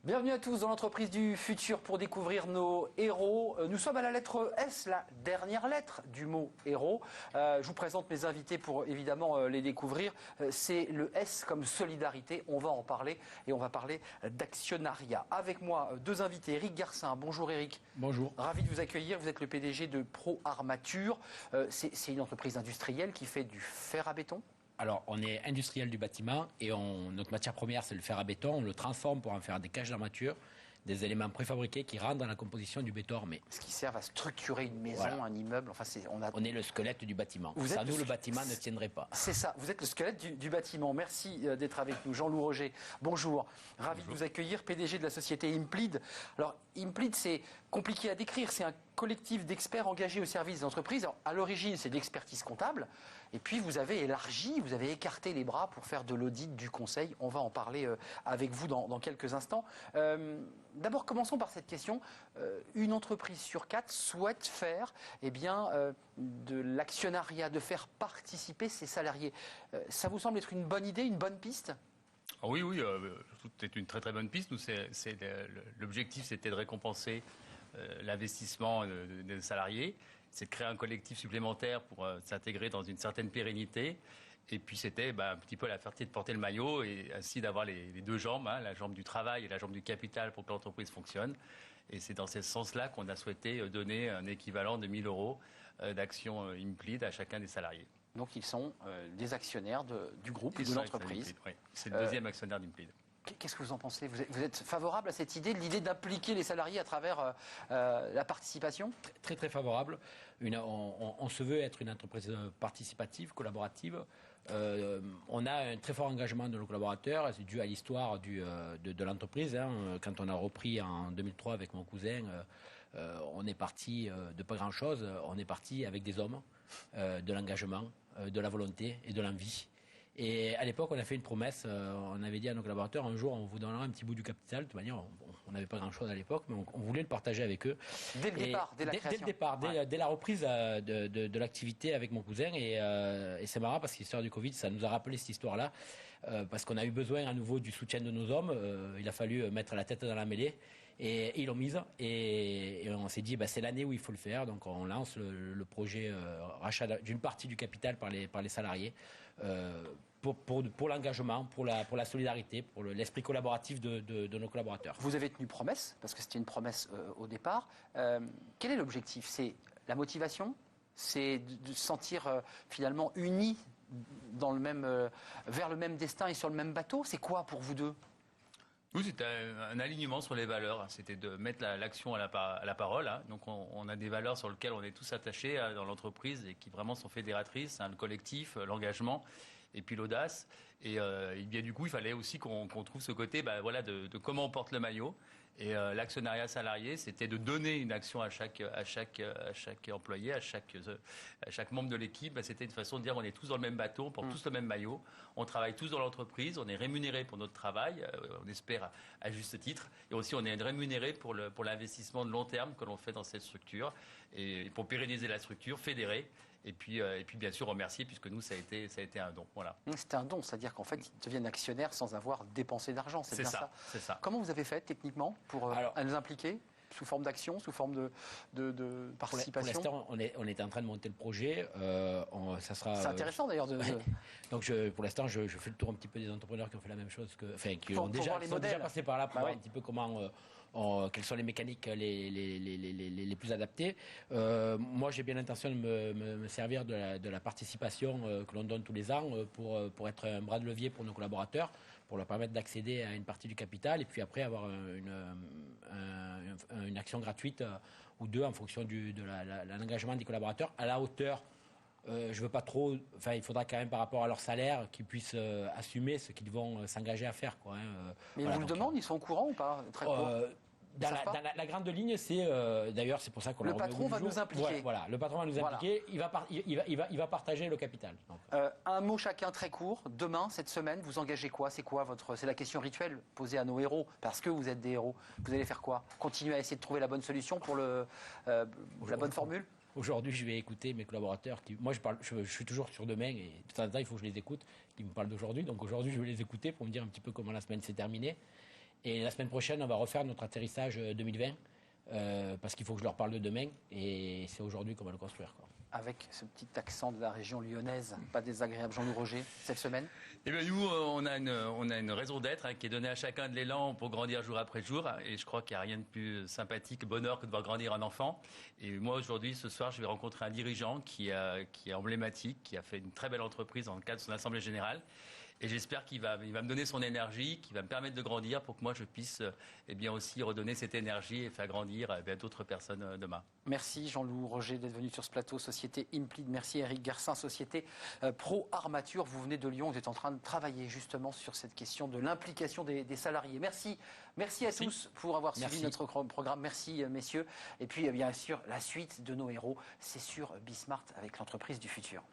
Bienvenue à tous dans l'entreprise du futur pour découvrir nos héros. Nous sommes à la lettre S, la dernière lettre du mot héros. Je vous présente mes invités pour évidemment les découvrir. C'est le S comme solidarité, on va en parler et on va parler d'actionnariat. Avec moi, deux invités, Éric Garcin. Bonjour Éric. Bonjour. Ravi de vous accueillir, vous êtes le PDG de Pro Armature. C'est une entreprise industrielle qui fait du fer à béton. Alors, on est industriel du bâtiment et notre matière première, c'est le fer à béton. On le transforme pour en faire des cages d'armature, des éléments préfabriqués qui rentrent dans la composition du béton armé. Ce qui sert à structurer une maison, Voilà. un immeuble. Enfin, on est le squelette du bâtiment. Sans nous, le bâtiment ne tiendrait pas. C'est ça, vous êtes le squelette du bâtiment. Merci d'être avec nous. Jean-Loup Roger, bonjour. Ravi de vous accueillir, PDG de la société Implid. Alors, Implid, c'est compliqué à décrire. C'est un collectif d'experts engagés au service des entreprises. Alors, à l'origine, c'est de l'expertise comptable. Et puis, vous avez élargi, vous avez écarté les bras pour faire de l'audit, du conseil. On va en parler avec vous dans quelques instants. D'abord, commençons par cette question. Une entreprise sur 4 souhaite faire de l'actionnariat, de faire participer ses salariés. Ça vous semble être une bonne idée, une bonne piste ? Oui, c'est une très très bonne piste. Nous, l'objectif, c'était de récompenser l'investissement des salariés, c'est de créer un collectif supplémentaire pour s'intégrer dans une certaine pérennité. Et puis c'était un petit peu la fierté de porter le maillot et ainsi d'avoir les deux jambes, la jambe du travail et la jambe du capital pour que l'entreprise fonctionne. Et c'est dans ce sens-là qu'on a souhaité donner un équivalent de 1 000 euros d'actions Implid à chacun des salariés. Donc ils sont des actionnaires du groupe, de l'entreprise. Oui. C'est le deuxième actionnaire d'Implid. Qu'est-ce que vous en pensez ? Vous êtes favorable à cette idée, l'idée d'impliquer les salariés à travers la participation ? Très très favorable. On se veut être une entreprise participative, collaborative. On a un très fort engagement de nos collaborateurs. C'est dû à l'histoire de l'entreprise. Quand on a repris en 2003 avec mon cousin, on est parti de pas grand-chose. On est parti avec des hommes, de l'engagement, de la volonté et de l'envie. Et à l'époque, on a fait une promesse. On avait dit à nos collaborateurs, un jour, on vous donnera un petit bout du capital. De toute manière, on n'avait pas grand-chose à l'époque, mais on voulait le partager avec eux. Dès le départ, dès la création. Dès le départ, dès la reprise de l'activité avec mon cousin. Et c'est marrant parce que l'histoire du Covid, ça nous a rappelé cette histoire-là. Parce qu'on a eu besoin à nouveau du soutien de nos hommes. Il a fallu mettre la tête dans la mêlée. Et ils l'ont mise. Et on s'est dit, c'est l'année où il faut le faire. Donc on lance le projet rachat d'une partie du capital par les salariés. Pour l'engagement, pour la solidarité, pour l'esprit collaboratif de nos collaborateurs. Vous avez tenu promesse, parce que c'était une promesse au départ. Quel est l'objectif ? C'est la motivation ? C'est de se sentir finalement unis vers le même destin et sur le même bateau ? C'est quoi pour vous deux ? Oui, c'était un alignement sur les valeurs. C'était de mettre l'action à la parole. Donc, on a des valeurs sur lesquelles on est tous attachés dans l'entreprise et qui vraiment sont fédératrices. Le collectif, l'engagement et puis l'audace. Et bien du coup, il fallait aussi qu'on trouve ce côté, de comment on porte le maillot. Et l'actionnariat salarié, c'était de donner une action à chaque employé, à chaque membre de l'équipe. C'était une façon de dire on est tous dans le même bateau, on porte tous le même maillot, on travaille tous dans l'entreprise, on est rémunéré pour notre travail, on espère à juste titre, et aussi on est rémunéré pour l'investissement de long terme que l'on fait dans cette structure, et pour pérenniser la structure, fédérer. Et puis bien sûr remercier puisque nous ça a été un don. Voilà. C'était un don, c'est-à-dire qu'en fait ils deviennent actionnaires sans avoir dépensé d'argent. C'est bien ça. C'est ça. Comment vous avez fait techniquement pour nous impliquer sous forme d'action, sous forme de participation? Pour l'instant, on est en train de monter le projet. Ça sera. C'est intéressant d'ailleurs. Donc pour l'instant, je fais le tour un petit peu des entrepreneurs qui ont fait la même chose qui sont déjà passés par là pour voir un petit peu quelles sont les mécaniques les plus adaptées. Moi, j'ai bien l'intention de me servir de la participation que l'on donne tous les ans pour être un bras de levier pour nos collaborateurs, pour leur permettre d'accéder à une partie du capital et puis après avoir une action gratuite ou deux en fonction de l'engagement des collaborateurs à la hauteur. Je veux pas trop. Enfin, il faudra quand même par rapport à leur salaire qu'ils puissent assumer ce qu'ils vont s'engager à faire, quoi. Mais ils vous le demandent, ils sont au courant ou pas? Très court. Dans la grande ligne, c'est d'ailleurs c'est pour ça qu'on le patron va nous impliquer. Ouais, voilà, le patron va nous impliquer. Il va partager le capital. Un mot chacun très court. Demain, cette semaine, vous engagez quoi? C'est quoi c'est la question rituelle posée à nos héros parce que vous êtes des héros. Vous allez faire quoi? Continuer à essayer de trouver la bonne solution pour la bonne formule? Aujourd'hui, je vais écouter mes collaborateurs moi, je suis toujours sur demain et de temps en temps, il faut que je les écoute, qui me parlent d'aujourd'hui. Donc aujourd'hui, je vais les écouter pour me dire un petit peu comment la semaine s'est terminée. Et la semaine prochaine, on va refaire notre atterrissage 2020, parce qu'il faut que je leur parle de demain, et c'est aujourd'hui qu'on va le construire, quoi. Avec ce petit accent de la région lyonnaise, pas désagréable, Jean-Loup Roger, cette semaine? Eh bien, nous, on a une raison d'être qui est donnée à chacun de l'élan pour grandir jour après jour. Et je crois qu'il n'y a rien de plus sympathique, bonheur que de voir grandir un enfant. Et moi, aujourd'hui, ce soir, je vais rencontrer un dirigeant qui est emblématique, qui a fait une très belle entreprise dans le cadre de son assemblée générale. Et j'espère qu'il va me donner son énergie, qu'il va me permettre de grandir pour que moi, je puisse aussi redonner cette énergie et faire grandir d'autres personnes demain. Merci Jean-Loup Roger d'être venu sur ce plateau, Société Implid. Merci Eric Garcin, Société Pro Armature. Vous venez de Lyon, vous êtes en train de travailler justement sur cette question de l'implication des salariés. Merci à tous pour avoir suivi notre programme. Merci messieurs. Et puis bien sûr, la suite de nos héros, c'est sur Bismart avec l'entreprise du futur.